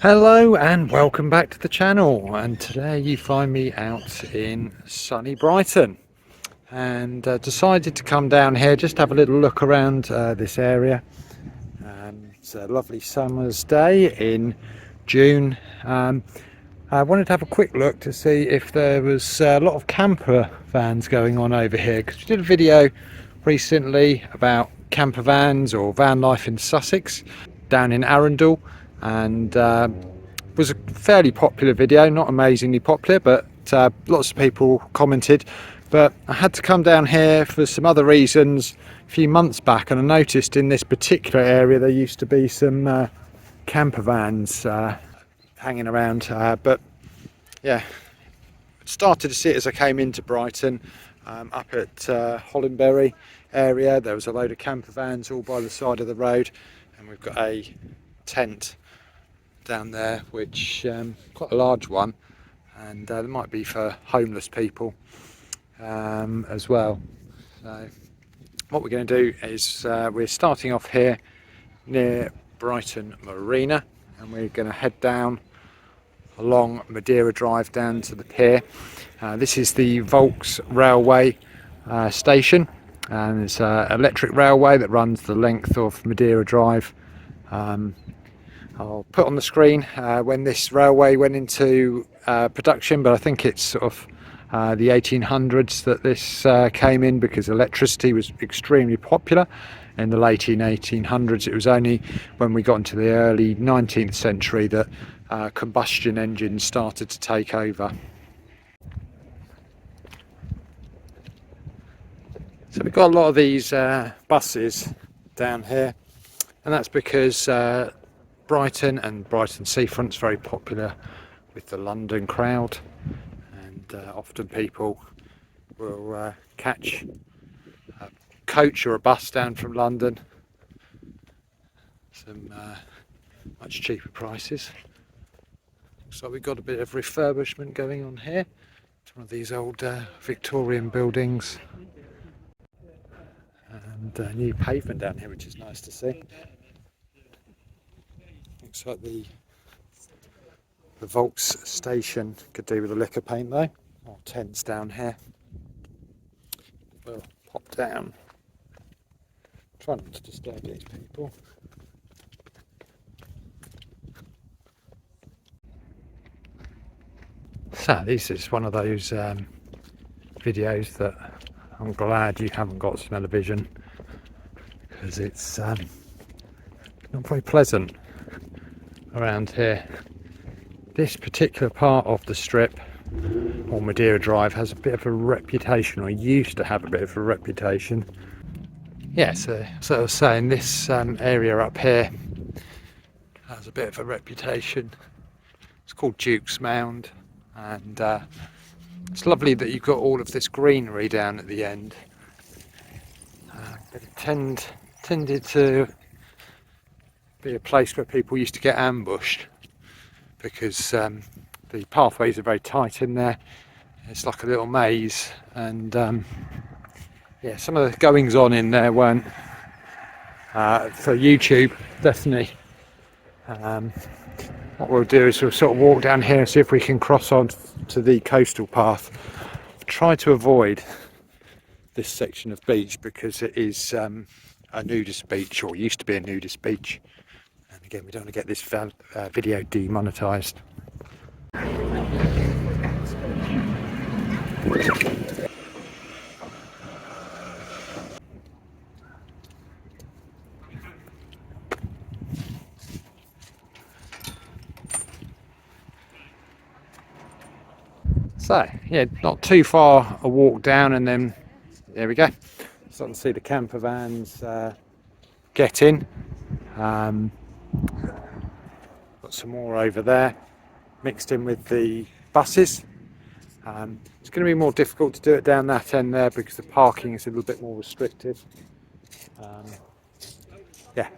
Hello and welcome back to the channel, and today you find me out in sunny Brighton and decided to come down here just to have a little look around this area. It's a lovely summer's day in June. I wanted to have a quick look to see if there was a lot of camper vans going on over here, because we did a video recently about camper vans or van life in Sussex down in Arundel, and was a fairly popular video, not amazingly popular, but lots of people commented. But I had to come down here for some other reasons a few months back, and I noticed in this particular area there used to be some camper vans hanging around, but yeah, started to see it as I came into Brighton. Up at Hollandbury area there was a load of camper vans all by the side of the road, and we've got a tent down there, which quite a large one, and there might be for homeless people as well. So what we're going to do is we're starting off here near Brighton Marina, and we're going to head down along Madeira Drive down to the pier. This is the Volks railway station, and it's an electric railway that runs the length of Madeira Drive. I'll put on the screen when this railway went into production, but I think it's sort of the 1800s that this came in, because electricity was extremely popular in the late 1800s. It was only when we got into the early 19th century that combustion engines started to take over. So we've got a lot of these buses down here, and that's because Brighton and Brighton seafront's very popular with the London crowd, and often people will catch a coach or a bus down from London, some much cheaper prices. Looks like we've got a bit of refurbishment going on here. It's one of these old Victorian buildings, and new pavement down here, which is nice to see. Looks like the Volks station could do with a lick of paint though. More tents down here. We'll pop down. Try not to disturb these people. So this is one of those videos that I'm glad you haven't got smell-o-vision, because it's not very pleasant around here. This particular part of the strip, or Madeira Drive, has a bit of a reputation, or used to have a bit of a reputation. Yeah, so I was saying, this area up here has a bit of a reputation. It's called Duke's Mound, and it's lovely that you've got all of this greenery down at the end. But it tended to be a place where people used to get ambushed, because the pathways are very tight in there. It's like a little maze, and yeah, some of the goings on in there weren't for YouTube, definitely. What we'll do is we'll sort of walk down here and see if we can cross on to the coastal path. Try to avoid this section of beach, because it is a nudist beach, or used to be a nudist beach. And again, we don't want to get this video demonetised. So yeah, not too far a walk down, and then there we go. Starting to see the camper vans get in. Got some more over there, mixed in with the buses. It's going to be more difficult to do it down that end there, because the parking is a little bit more restricted. Yeah,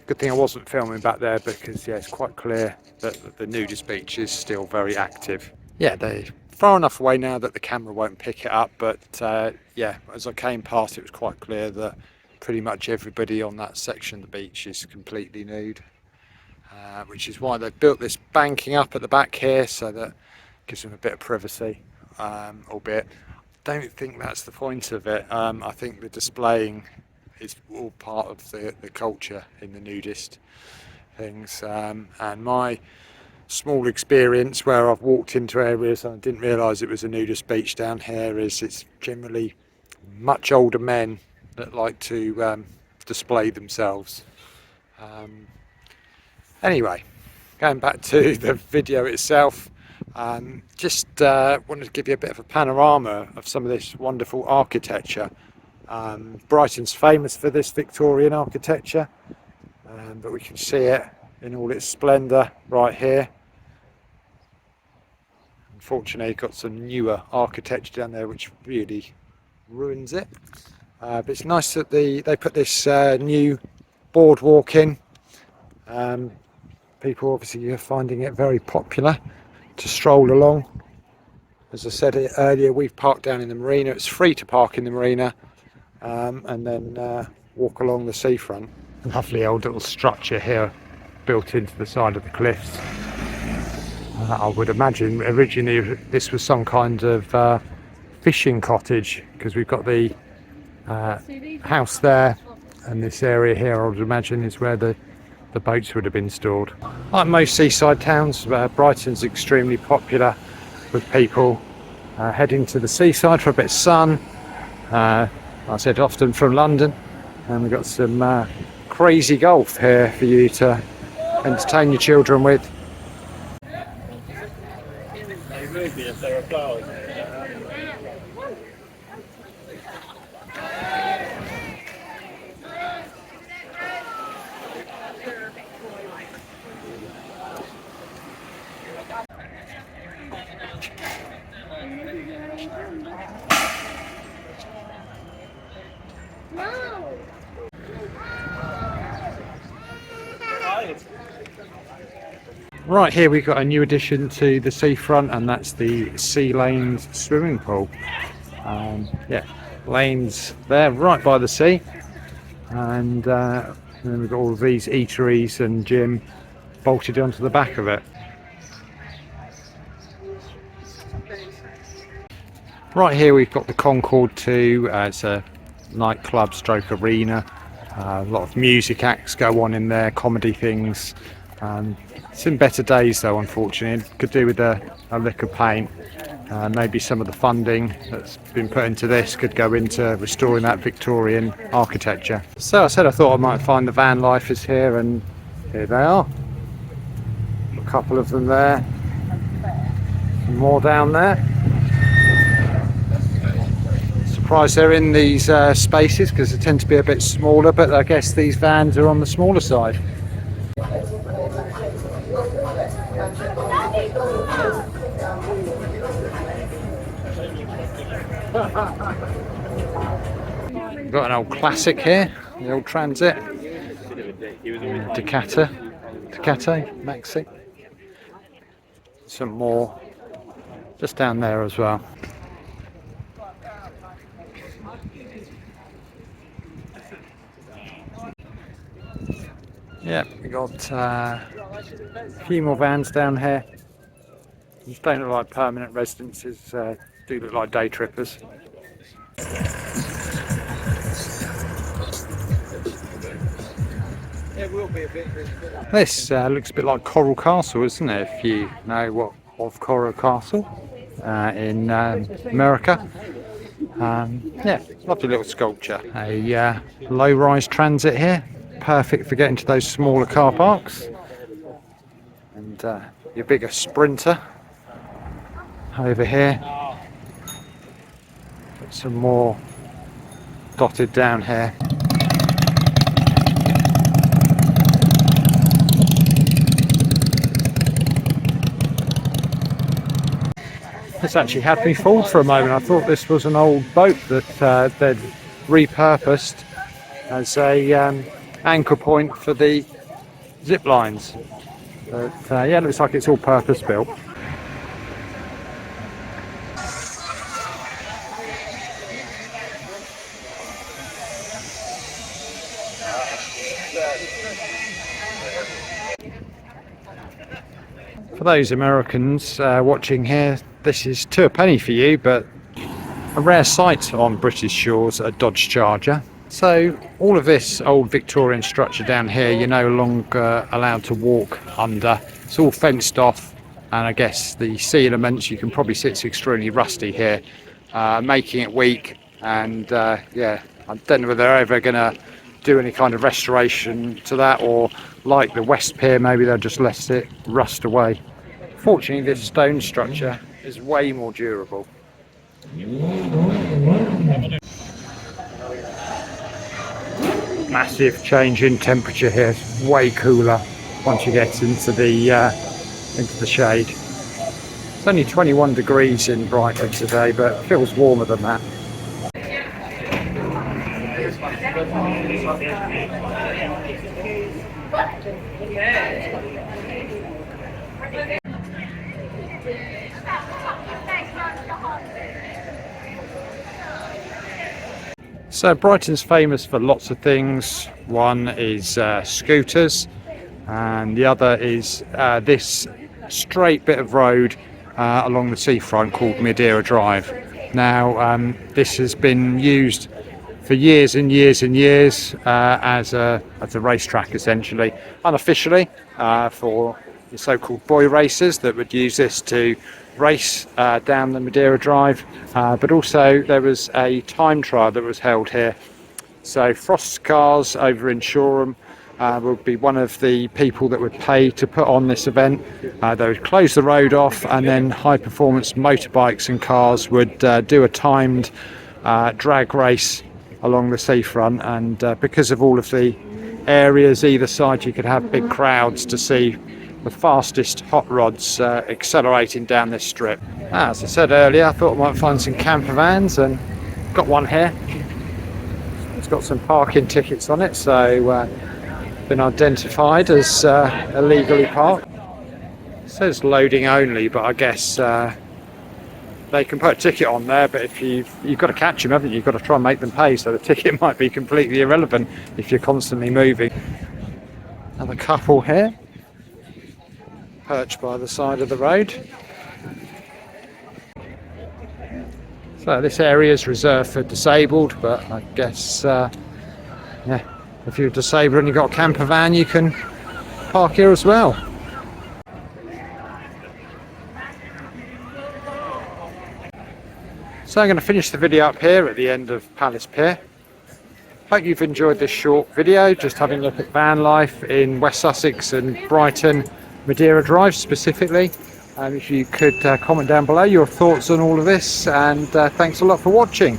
good thing I wasn't filming back there, because yeah, it's quite clear that the nudist beach is still very active. Yeah, they're far enough away now that the camera won't pick it up, but yeah, as I came past, it was quite clear that pretty much everybody on that section of the beach is completely nude. which is why they've built this banking up at the back here, so that gives them a bit of privacy, albeit I don't think that's the point of it. I think the displaying is all part of the culture in the nudist things, and my small experience where I've walked into areas and I didn't realise it was a nudist beach down here is it's generally much older men that like to display themselves. Anyway, going back to the video itself, just wanted to give you a bit of a panorama of some of this wonderful architecture. Brighton's famous for this Victorian architecture, but we can see it in all its splendour right here. Unfortunately, got some newer architecture down there which really ruins it. But it's nice that they put this new boardwalk in. People obviously are finding it very popular to stroll along. As I said earlier, we've parked down in the marina. It's free to park in the marina, and then walk along the seafront. Lovely old little structure here built into the side of the cliffs. I would imagine originally this was some kind of fishing cottage, because we've got the house there, and this area here I would imagine is where the boats would have been stored. Like most seaside towns, Brighton's extremely popular with people heading to the seaside for a bit of sun. I said often from London, and we've got some crazy golf here for you to entertain your children with. Right, here we've got a new addition to the seafront, and that's the Sea Lanes swimming pool. Yeah, lanes there right by the sea, and then we've got all of these eateries and gym bolted onto the back of it. Right here we've got the Concord 2. It's a nightclub stroke arena. A lot of music acts go on in there, comedy things. It's in better days though, unfortunately. Could do with a lick of paint. Maybe some of the funding that's been put into this could go into restoring that Victorian architecture. So I said I thought I might find the Vanlifers here, and here they are. A couple of them there. Some more down there. Surprised they're in these spaces, because they tend to be a bit smaller, but I guess these vans are on the smaller side. We've got an old classic here, the old Transit, Ducati Maxi. Some more just down there as well. Yeah, we got a few more vans down here. These don't look like permanent residences, do look like day trippers. This looks a bit like Coral Castle, isn't it? If you know what of Coral Castle in America. Yeah, lovely little sculpture. A low-rise transit here, perfect for getting to those smaller car parks. And your bigger Sprinter over here. Got some more dotted down here. This actually had me fooled for a moment. I thought this was an old boat that they'd repurposed as a anchor point for the zip lines. But yeah, it looks like it's all purpose built. For those Americans watching here, this is two a penny for you, but a rare sight on British shores, a Dodge Charger. So all of this old Victorian structure down here, you're no longer allowed to walk under. It's all fenced off, and I guess the sea elements, you can probably see it's extremely rusty here, making it weak. And yeah, I don't know whether they're ever going to do any kind of restoration to that, or like the West Pier, maybe they'll just let it rust away. Fortunately, this stone structure is way more durable. Massive change in temperature here. It's way cooler once you get into the shade. It's only 21 degrees in Brighton today, but it feels warmer than that. So Brighton's famous for lots of things. One is scooters, and the other is this straight bit of road along the seafront called Madeira Drive. Now this has been used for years and years and years as a racetrack, essentially, unofficially, for the so-called boy racers that would use this to race down the Madeira Drive, but also there was a time trial that was held here. So Frost's cars over in Shoreham would be one of the people that would pay to put on this event. They would close the road off, and then high performance motorbikes and cars would do a timed drag race along the seafront, and because of all of the areas either side, you could have big crowds to see the fastest hot rods accelerating down this strip. As I said earlier, I thought I might find some camper vans, and got one here. It's got some parking tickets on it, so been identified as illegally parked. It says loading only, but I guess they can put a ticket on there, but if you've got to catch them, haven't you? You've got to try and make them pay, so the ticket might be completely irrelevant if you're constantly moving. Another couple here, perched by the side of the road. So this area is reserved for disabled, but I guess yeah, if you're disabled and you've got a camper van, you can park here as well. So I'm going to finish the video up here at the end of Palace Pier. Hope you've enjoyed this short video, just having a look at van life in West Sussex and Brighton, Madeira Drive specifically. If you could comment down below your thoughts on all of this, and thanks a lot for watching.